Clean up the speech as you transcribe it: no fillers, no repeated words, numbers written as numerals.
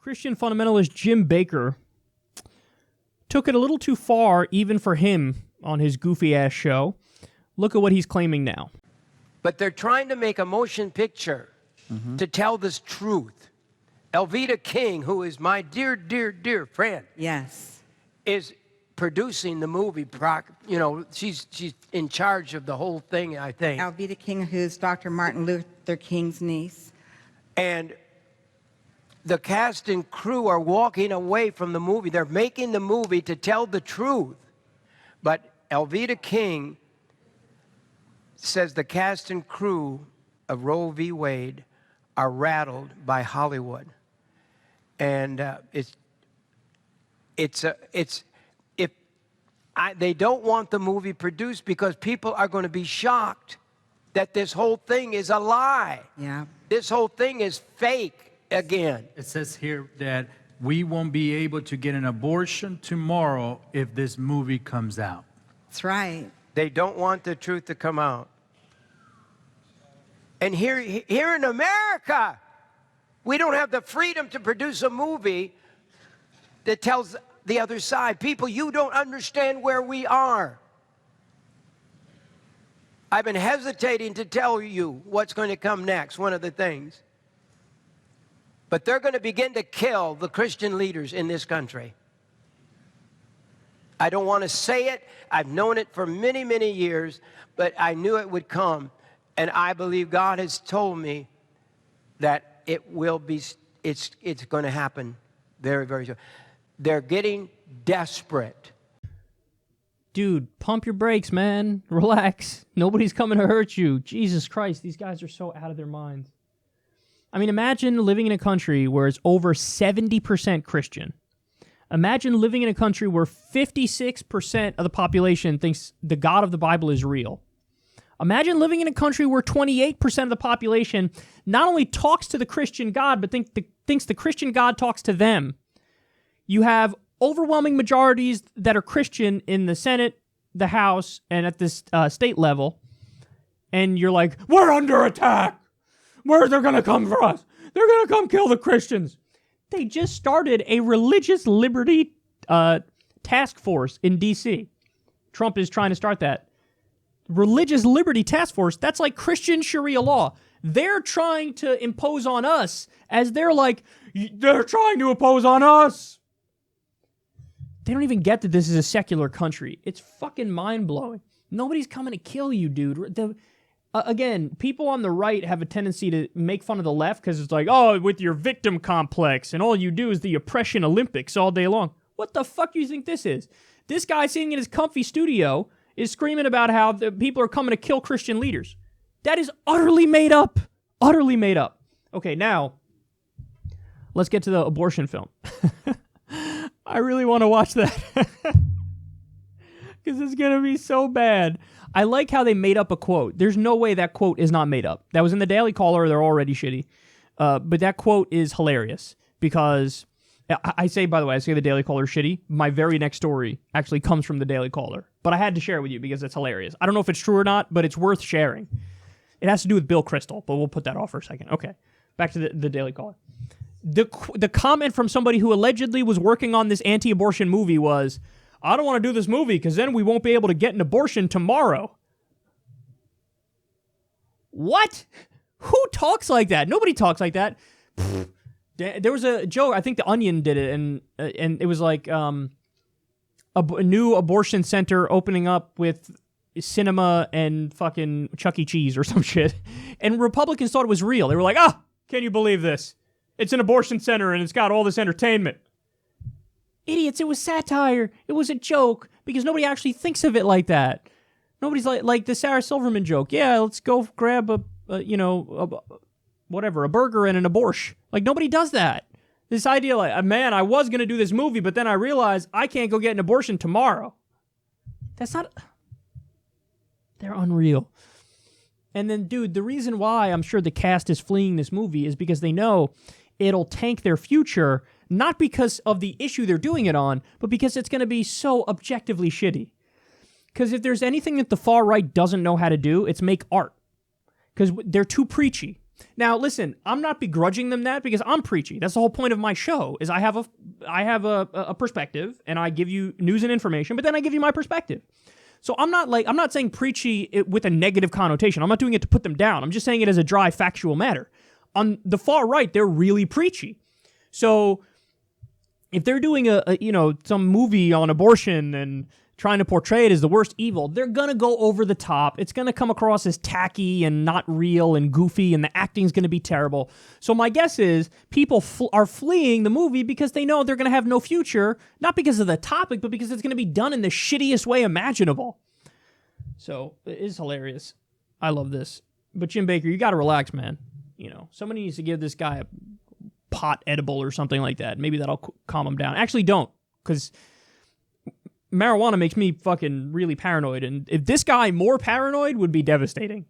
Christian fundamentalist Jim Bakker took it a little too far, even for him, on his goofy-ass show. Look at what he's claiming now. But they're trying to make a motion picture to tell this truth. Elvita King, who is my dear, dear, dear friend, yes, is producing the movie. You know, she's in charge of the whole thing, I think. Elvita King, who's Dr. Martin Luther King's niece. And the cast and crew are walking away from the movie. They're making the movie to tell the truth. But Elvita King says the cast and crew of Roe v. Wade are rattled by Hollywood. And they don't want the movie produced because people are going to be shocked that this whole thing is a lie. Yeah. This whole thing is fake again. It says here that we won't be able to get an abortion tomorrow if this movie comes out. That's right. They don't want the truth to come out. And here in America, we don't have the freedom to produce a movie that tells the other side. People, you don't understand where we are. I've been hesitating to tell you what's going to come next, one of the things. But they're going to begin to kill the Christian leaders in this country. I don't want to say it. I've known it for many, many years, but I knew it would come. And I believe God has told me that it will be, it's going to happen very, very soon. They're getting desperate. Dude, pump your brakes, man. Relax. Nobody's coming to hurt you. Jesus Christ, these guys are so out of their minds. I mean, imagine living in a country where it's over 70% Christian. Imagine living in a country where 56% of the population thinks the God of the Bible is real. Imagine living in a country where 28% of the population not only talks to the Christian God, but thinks the Christian God talks to them. You have overwhelming majorities that are Christian in the Senate, the House, and at this state level. And you're like, we're under attack. Where's they're going to come for us? They're going to come kill the Christians. They just started a religious liberty task force in D.C. Trump is trying to start that. Religious liberty task force, that's like Christian Sharia law. They're trying to impose on us as they're trying to impose on us. They don't even get that this is a secular country. It's fucking mind-blowing. Nobody's coming to kill you, dude. Again, people on the right have a tendency to make fun of the left because it's like, oh, with your victim complex, and all you do is the oppression Olympics all day long. What the fuck do you think this is? This guy sitting in his comfy studio is screaming about how the people are coming to kill Christian leaders. That is utterly made up. Utterly made up. Okay, now, let's get to the abortion film. I really want to watch that. Because it's going to be so bad. I like how they made up a quote. There's no way that quote is not made up. That was in the Daily Caller. They're already shitty. But that quote is hilarious because I say the Daily Caller is shitty. My very next story actually comes from the Daily Caller. But I had to share it with you because it's hilarious. I don't know if it's true or not, but it's worth sharing. It has to do with Bill Kristol, but we'll put that off for a second. Okay, back to the Daily Caller. The comment from somebody who allegedly was working on this anti-abortion movie was, I don't want to do this movie because then we won't be able to get an abortion tomorrow. What? Who talks like that? Nobody talks like that. There was a joke, I think The Onion did it, and it was like a new abortion center opening up with cinema and fucking Chuck E. Cheese or some shit. And Republicans thought it was real. They were like, can you believe this? It's an abortion center and it's got all this entertainment. Idiots, it was satire. It was a joke because nobody actually thinks of it like that. Nobody's like the Sarah Silverman joke. Yeah, let's go grab a burger and an abortion. Like, nobody does that. This idea like, man, I was going to do this movie, but then I realized I can't go get an abortion tomorrow. That's not... They're unreal. And then, dude, the reason why I'm sure the cast is fleeing this movie is because they know it'll tank their future, not because of the issue they're doing it on, but because it's going to be so objectively shitty. Because if there's anything that the far right doesn't know how to do, it's make art. Because they're too preachy. Now, listen, I'm not begrudging them that because I'm preachy. That's the whole point of my show is I have a perspective and I give you news and information, but then I give you my perspective. So I'm not saying preachy with a negative connotation. I'm not doing it to put them down. I'm just saying it as a dry factual matter. On the far right, they're really preachy. So if they're doing some movie on abortion and trying to portray it as the worst evil, they're going to go over the top. It's going to come across as tacky and not real and goofy, and the acting's going to be terrible. So my guess is people are fleeing the movie because they know they're going to have no future, not because of the topic, but because it's going to be done in the shittiest way imaginable. So it is hilarious. I love this. But Jim Bakker, you got to relax, man. Somebody needs to give this guy a pot edible or something like that. Maybe that'll calm him down. Actually, don't, because marijuana makes me fucking really paranoid, and if this guy more paranoid would be devastating.